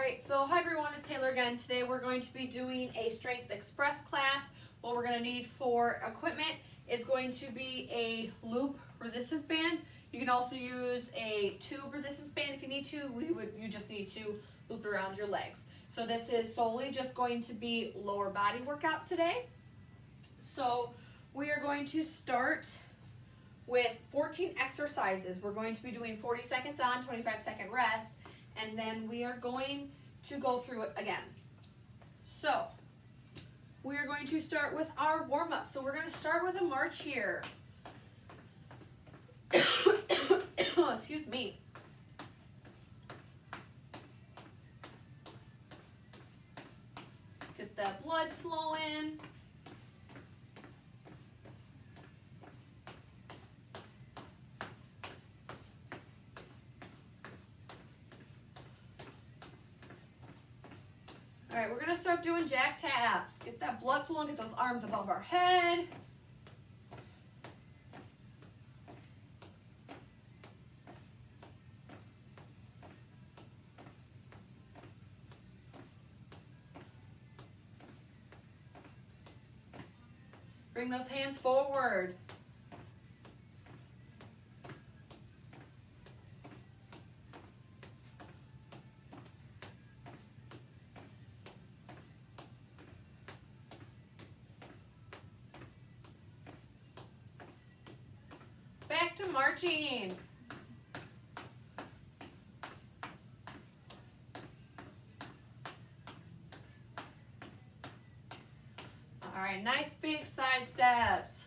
Alright, so hi everyone, it's Taylor again. Today we're going to be doing a Strength Express class. What we're going to need for equipment is going to be a loop resistance band. You can also use a tube resistance band if you need to. You just need to loop it around your legs. So this is solely just going to be lower body workout today. So we are going to start with 14 exercises. We're going to be doing 40 seconds on, 25-second rest, and then we are going to go through it again. So we are going to start with our warm-up. So we're going to start with a march here. Excuse me. Get that blood flowing. All right, we're gonna start doing jack taps. Get that blood flowing, get those arms above our head. Bring those hands forward. Back to marching. All right, nice big side steps.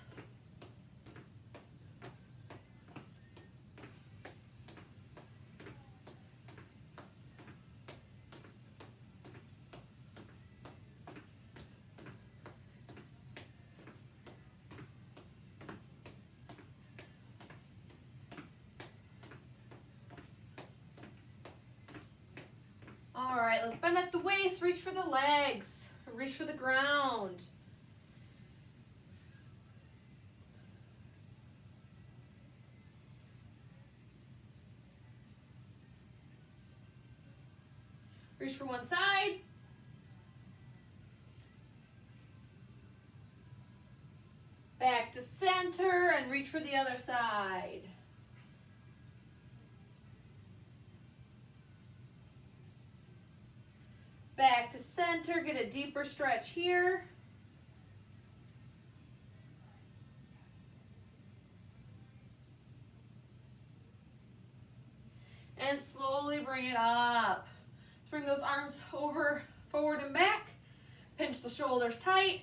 All right, let's bend at the waist, reach for the legs, reach for the ground. Reach for one side. Back to center and reach for the other side. Back to center, get a deeper stretch here. And slowly bring it up. Let's bring those arms over, forward and back. Pinch the shoulders tight.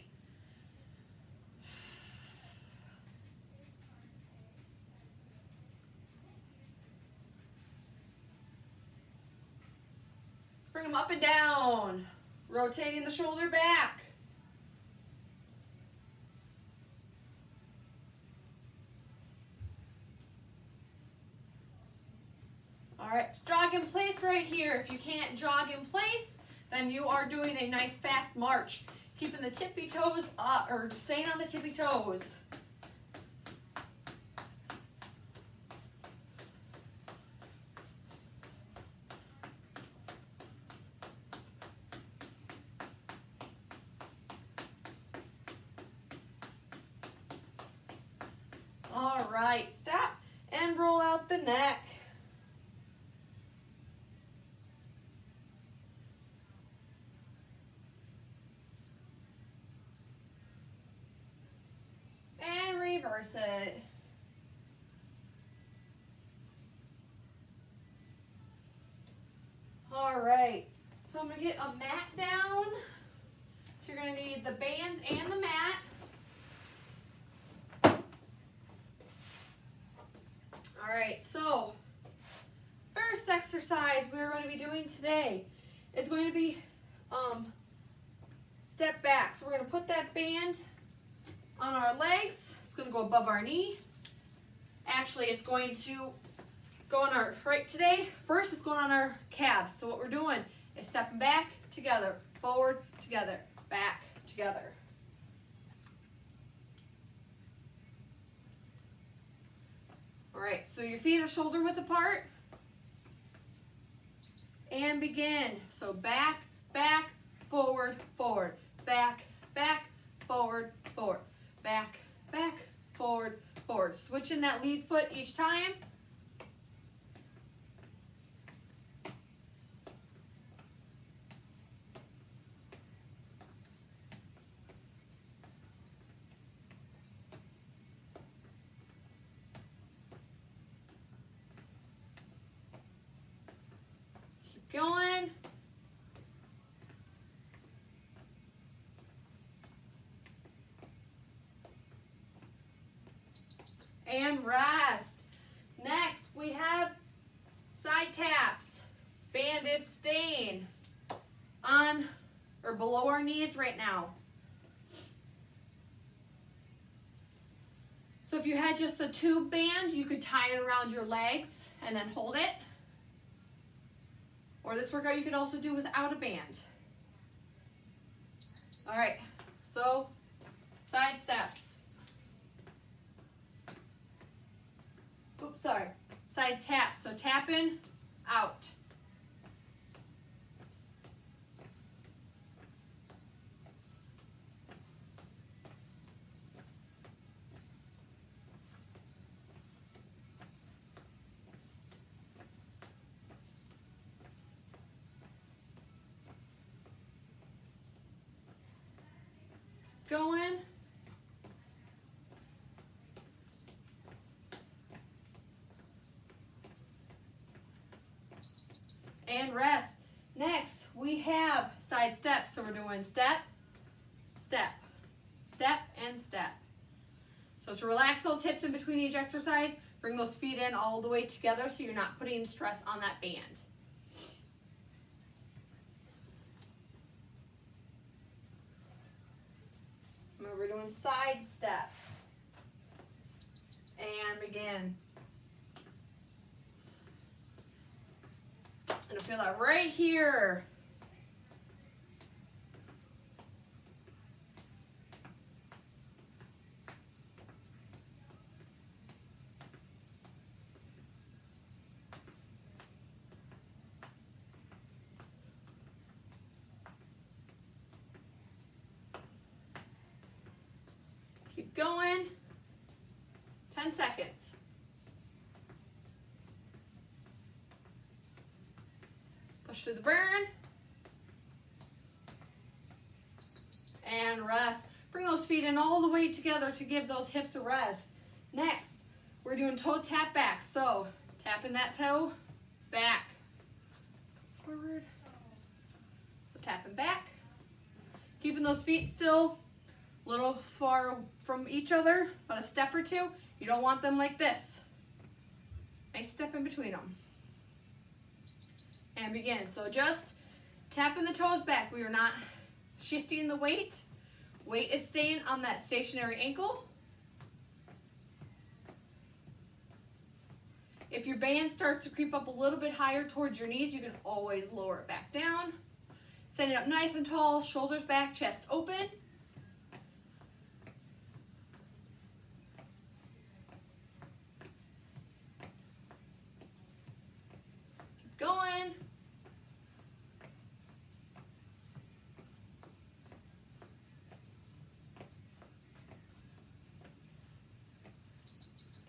Let's bring them up and down. Rotating the shoulder back. All right, let's jog in place right here. If you can't jog in place, then you are doing a nice fast march. Keeping the tippy toes up, or staying on the tippy toes. All right, stop and roll out the neck. And reverse it. All right, so I'm gonna get a mat down. So you're gonna need the bands and the mat. All right, so first exercise we're going to be doing today is going to be step back. So we're going to put that band on our legs. It's going to go above our knee. Actually, it's going to go on our, right today, first it's going on our calves. So what we're doing is stepping back together, forward together, back together. All right, so your feet are shoulder width apart. and begin. So back, back, forward, forward, back, back, forward, forward, back, back, forward, forward. Switching that lead foot each time. Keep going. And rest. Next, we have side taps. Band is staying on or below our knees right now. So if you had just the tube band, you could tie it around your legs and then hold it. Or this workout you could also do without a band. All right, so side steps. Oops, sorry. Side taps, so tapping out. Going. And rest. Next, we have side steps. So we're doing step, step, step, and step. So to relax those hips in between each exercise, bring those feet in all the way together so you're not putting stress on that band. Remember, we're doing side steps. And begin. And I feel that right here. Keep going. 10 seconds. Push through the burn. And rest. Bring those feet in all the way together to give those hips a rest. Next, we're doing toe tap back. So, tapping that toe back. Forward. So, tapping back. Keeping those feet still a little far from each other, about a step or two. You don't want them like this. Nice step in between them. And begin. So just tapping the toes back. We are not shifting the weight. Weight is staying on that stationary ankle. If your band starts to creep up a little bit higher towards your knees, you can always lower it back down. Stand it up nice and tall, shoulders back, chest open. Keep going.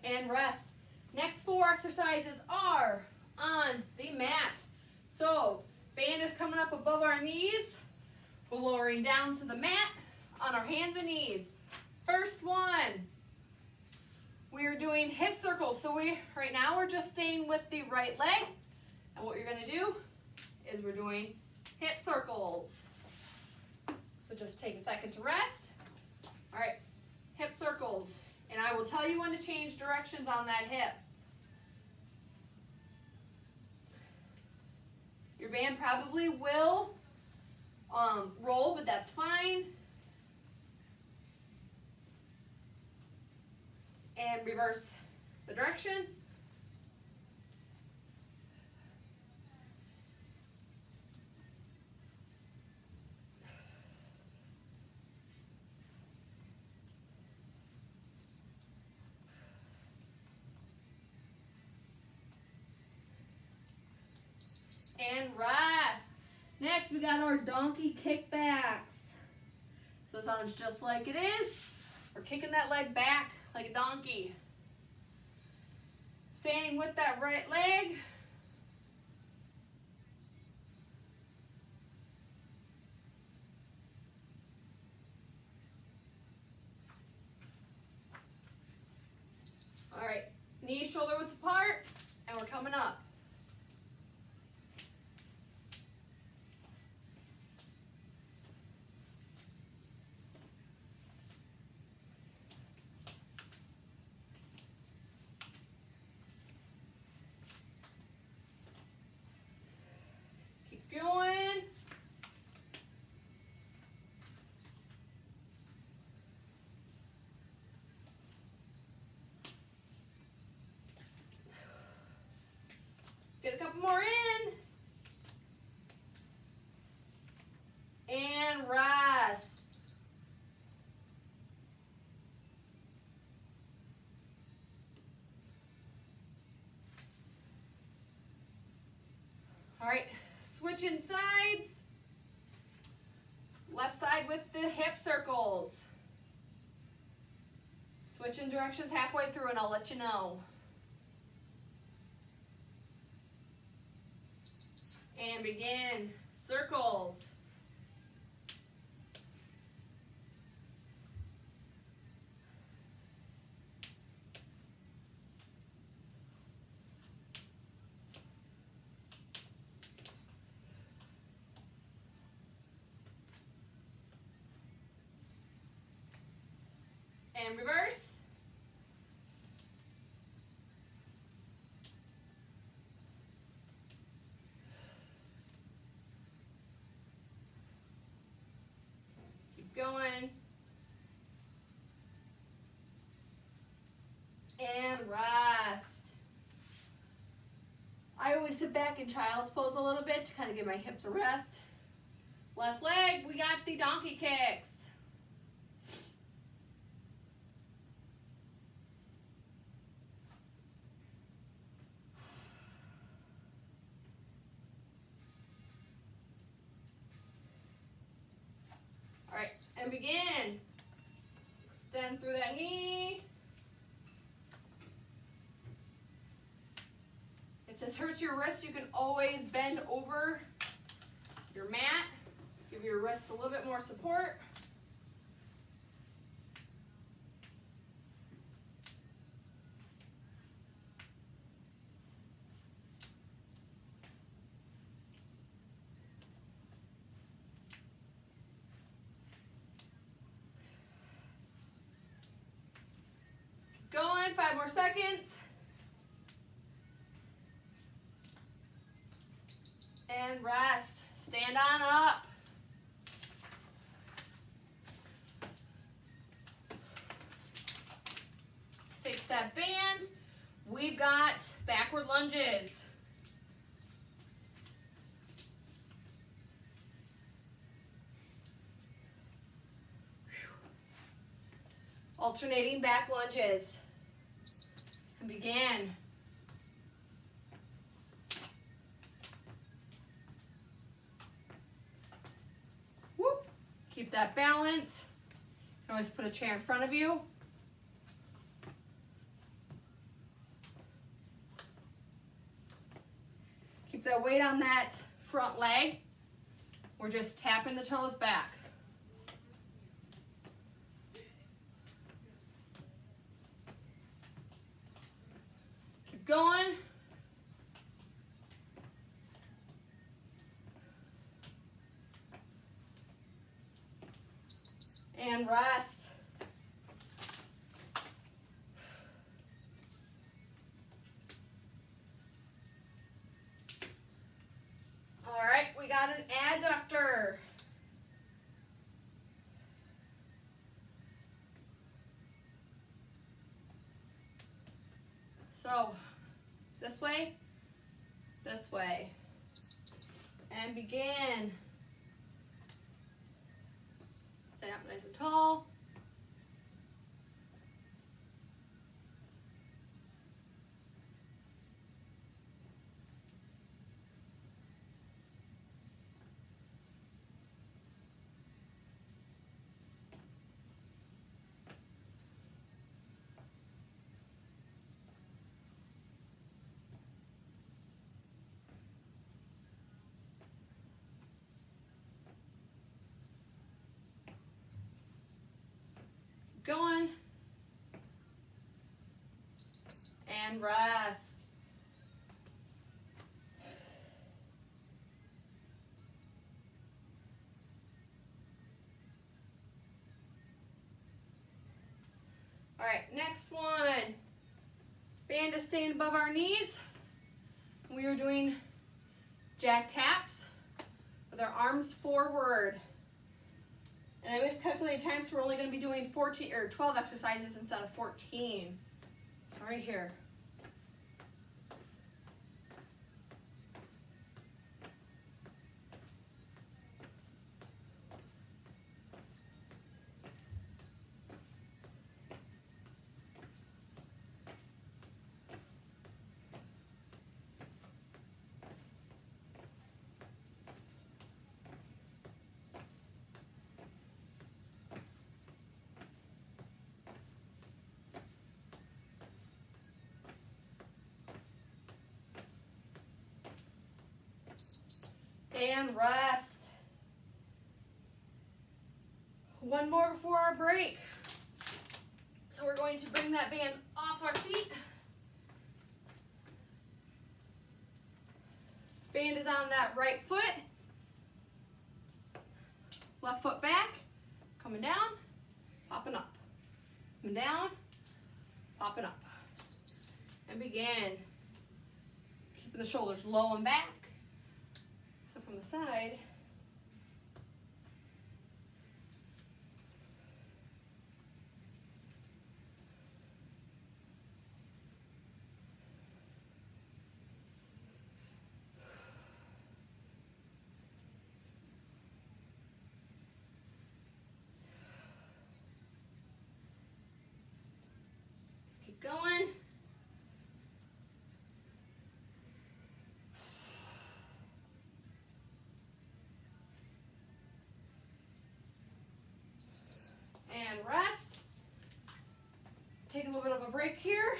And rest. Next 4 exercises are on the mat. So, band is coming up above our knees. We're lowering down to the mat on our hands and knees. First one, we are doing hip circles. So right now we're just staying with the right leg. And what you're gonna do is we're doing hip circles. So just take a second to rest. All right, hip circles. And I will tell you when to change directions on that hip. Your band probably will roll, but that's fine. And reverse the direction. And right. we got our donkey kickbacks. So it sounds just like it is. We're kicking that leg back like a donkey. Staying with that right leg. All right, knees shoulder width apart, and we're coming up. Keep going. Get a couple more in. And rest. All right, switching sides. Left side with the hip circles. Switching directions halfway through and I'll let you know. And begin. Circles. And reverse. Keep going. And rest. I always sit back in child's pose a little bit to kind of give my hips a rest. Left leg, we got the donkey kicks. All right, and begin. Extend through that knee. If this hurts your wrist, you can always bend over your mat. Give your wrists a little bit more support. Going, 5 more seconds. And rest. Stand on up. Fix that band. We've got backward lunges. Alternating back lunges. And begin. Whoop. Keep that balance. You can always put a chair in front of you. Keep that weight on that front leg. We're just tapping the toes back. Keep going. And rest. All right, we got an adductor. So, this way, and begin. Stand up nice and tall. Keep going. And rest. All right, next one. Band is staying above our knees. We are doing jack taps with our arms forward. And I miscalculated time, so we're only going to be doing 14 or 12 exercises instead of 14. So right here. And rest. One more before our break. So we're going to bring that band off our feet. Band is on that right foot. Left foot back, coming down, popping up. Coming down, popping up. And begin. Keeping the shoulders low and back. So from the side, keep going. And rest. Take a little bit of a break here.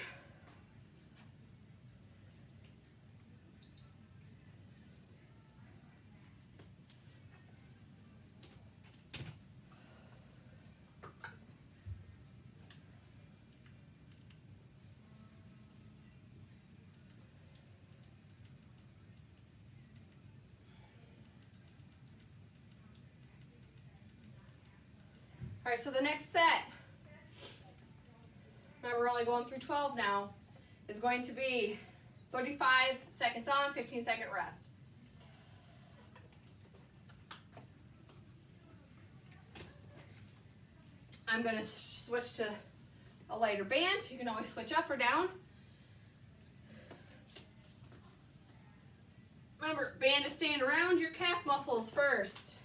All right, so the next set, remember we're only going through 12 now, is going to be 35 seconds on, 15-second rest. I'm going to switch to a lighter band. You can always switch up or down. Remember, band is staying around your calf muscles first.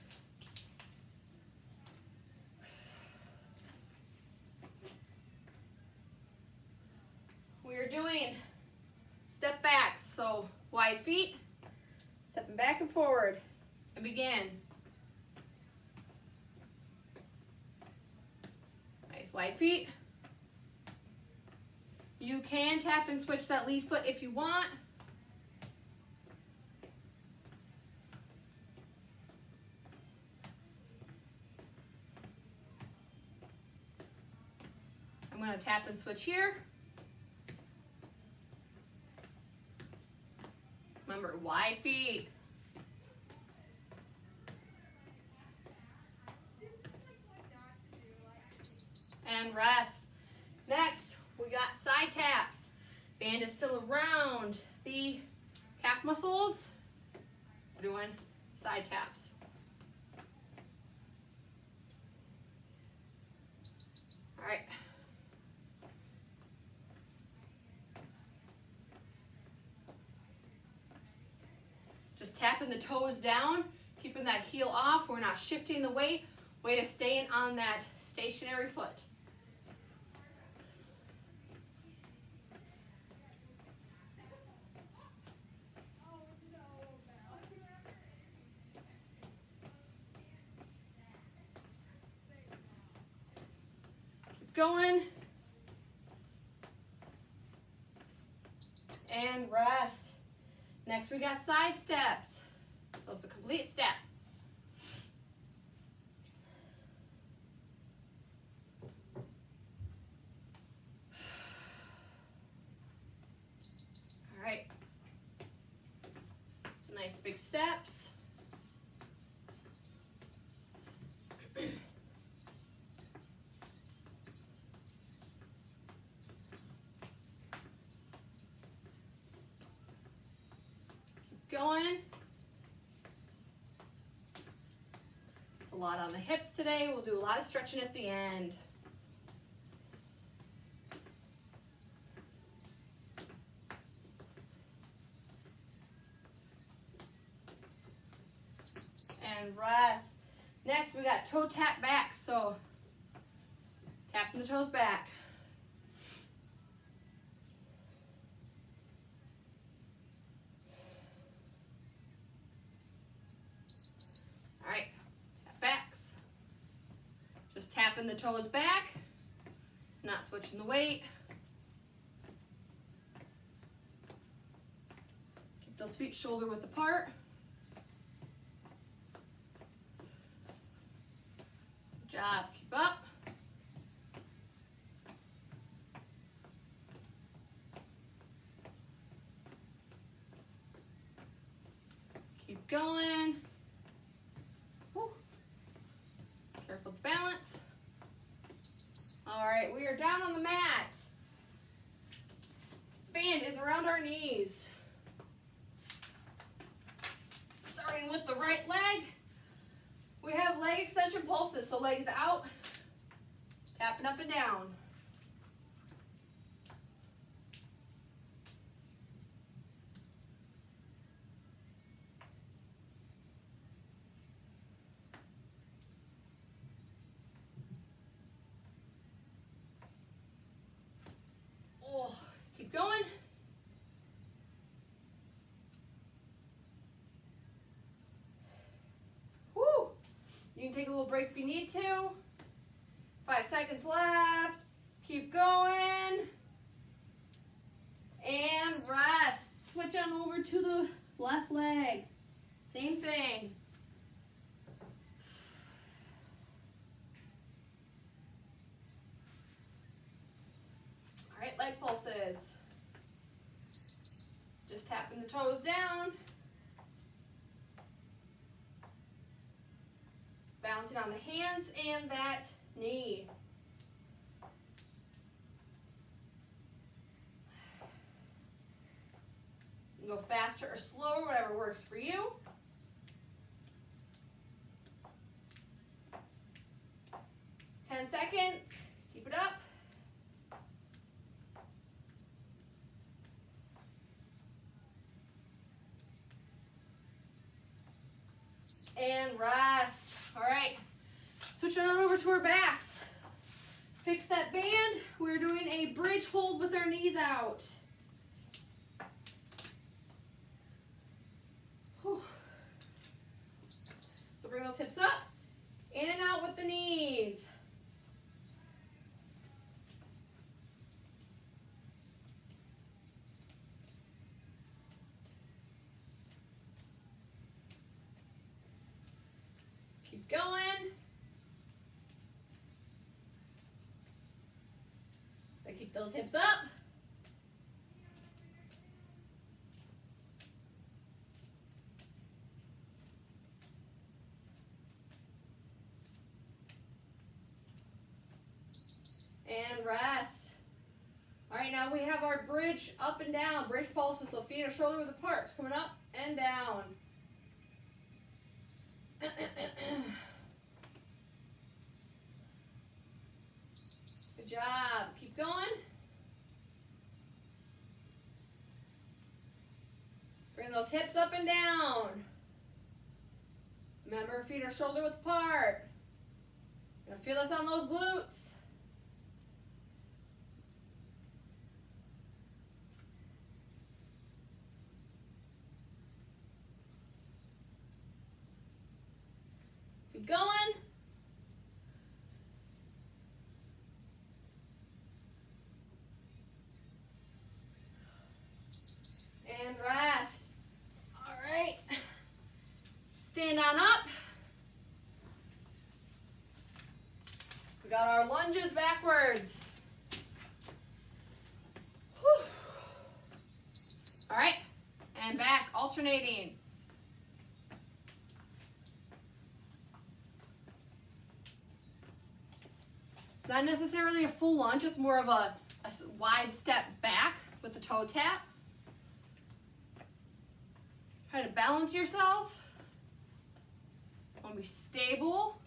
We are doing step backs, so wide feet, stepping back and forward, and begin. Nice wide feet. You can tap and switch that lead foot if you want. I'm going to tap and switch here. Remember, wide feet. And rest. Next, we got side taps. Band is still around the calf muscles. We're doing side taps. All right. Just tapping the toes down, keeping that heel off. We're not shifting the weight. Weight is staying on that stationary foot. Keep going. And rest. Next, we got side steps. So it's a complete step. Nice big steps. Keep going. It's a lot on the hips today. We'll do a lot of stretching at the end. And rest. Next, we got toe tap back. So, tapping the toes back. All right, tap backs. Just tapping the toes back, not switching the weight. Keep those feet shoulder width apart. Good job, keep up. Keep going. Woo. Careful with the balance. All right, we are down on the mat. Band is around our knees. Starting with the right leg, we have leg extension pulses. So legs out, tapping up and down. Oh, keep going. Woo! You can take a little break if you need to. 5 seconds left. Keep going. And rest. Switch on over to the left leg. Same thing. All right, leg pulses. Just tapping the toes down. Bouncing on the hands and that knee. You can go faster or slower, whatever works for you. Ten seconds. Keep it up. And rest. All right, switching on over to our backs. Fix that band. We're doing a bridge hold with our knees out. Whew. So bring those hips up, in and out with the knees. Keep going. Keep those hips up. And rest. All right, now we have our bridge up and down, bridge pulses, so feet are shoulder width apart, coming up and down. Good job. Keep going. Bring those hips up and down. Remember, feet are shoulder width apart. You're gonna feel this on those glutes. Keep going. And rest. All right. Stand on up. We got our lunges backwards. Whew. All right. And back, alternating. Not necessarily a full lunge, just more of a wide step back with the toe tap. Try to balance yourself. Want to be stable.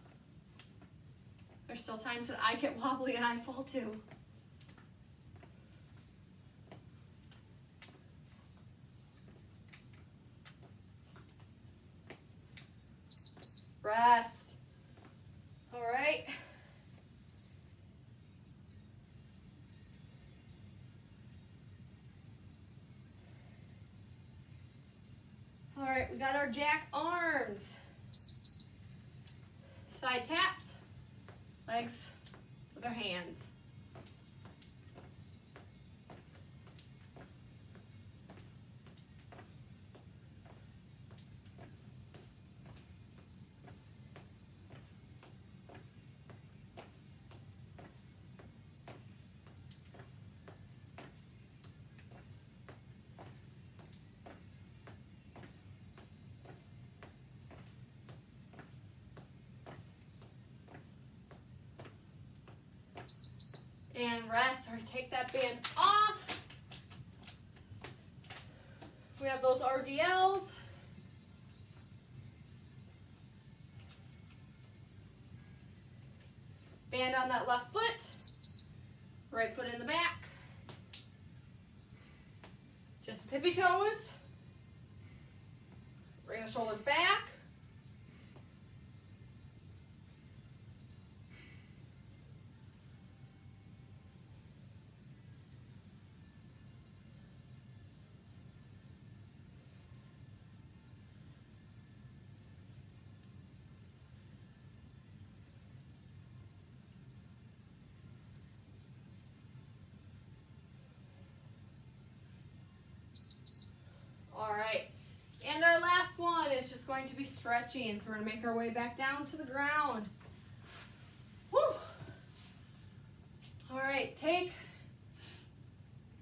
There's still times that I get wobbly and I fall too. Rest. All right. All right, we got our jack arms. Side taps, legs with our hands. And rest, or take that band off. We have those RDLs. Band on that left foot, right foot in the back. Just the tippy toes. Bring the shoulders back. All right, and our last one is just going to be stretching. So we're gonna make our way back down to the ground. Woo! All right, take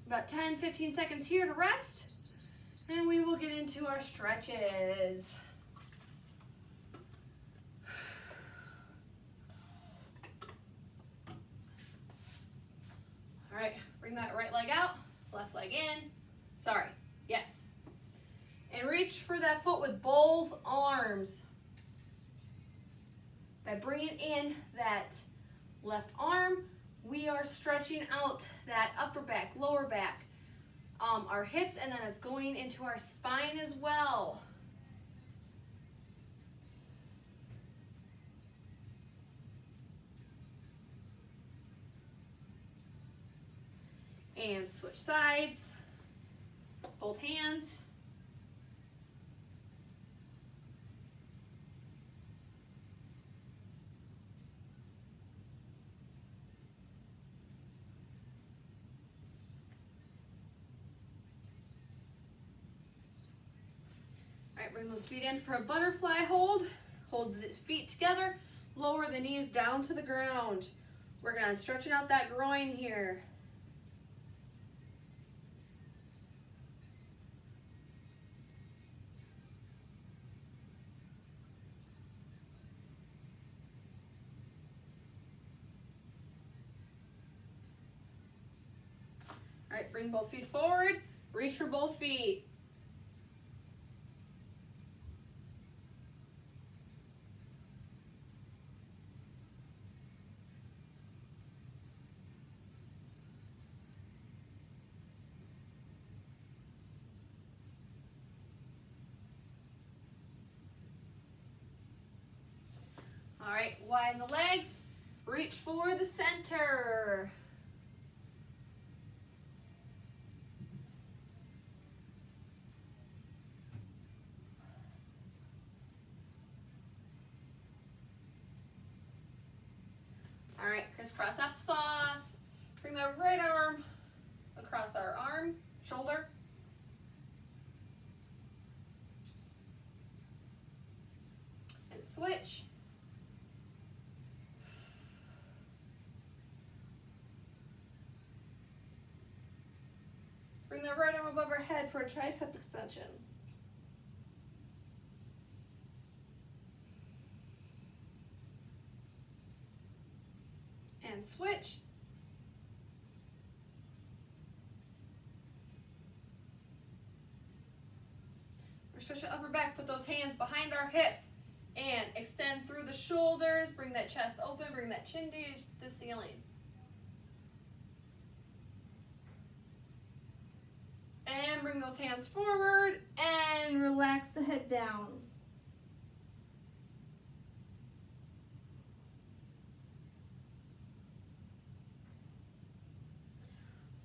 about 10-15 seconds here to rest, and we will get into our stretches. All right, bring that right leg out, left leg in. Sorry, yes. And reach for that foot with both arms. By bringing in that left arm, we are stretching out that upper back, lower back, our hips, and then it's going into our spine as well. And switch sides, both hands. All right, bring those feet in for a butterfly hold. Hold the feet together, lower the knees down to the ground. We're gonna stretching out that groin here. All right, bring both feet forward, reach for both feet. All right, widen the legs, reach for the center. All right, crisscross applesauce. Bring the right arm across our arm, shoulder. And switch. Bring the right arm above our head for a tricep extension. and switch. Stretch the upper back, put those hands behind our hips and extend through the shoulders, bring that chest open, bring that chin to the ceiling. And bring those hands forward and relax the head down.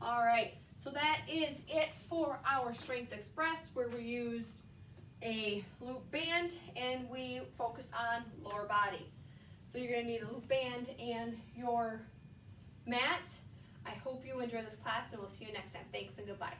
All right, so that is it for our Strength Express, where we used a loop band and we focus on lower body. So you're going to need a loop band and your mat. I hope you enjoy this class, and we'll see you next time. Thanks and goodbye.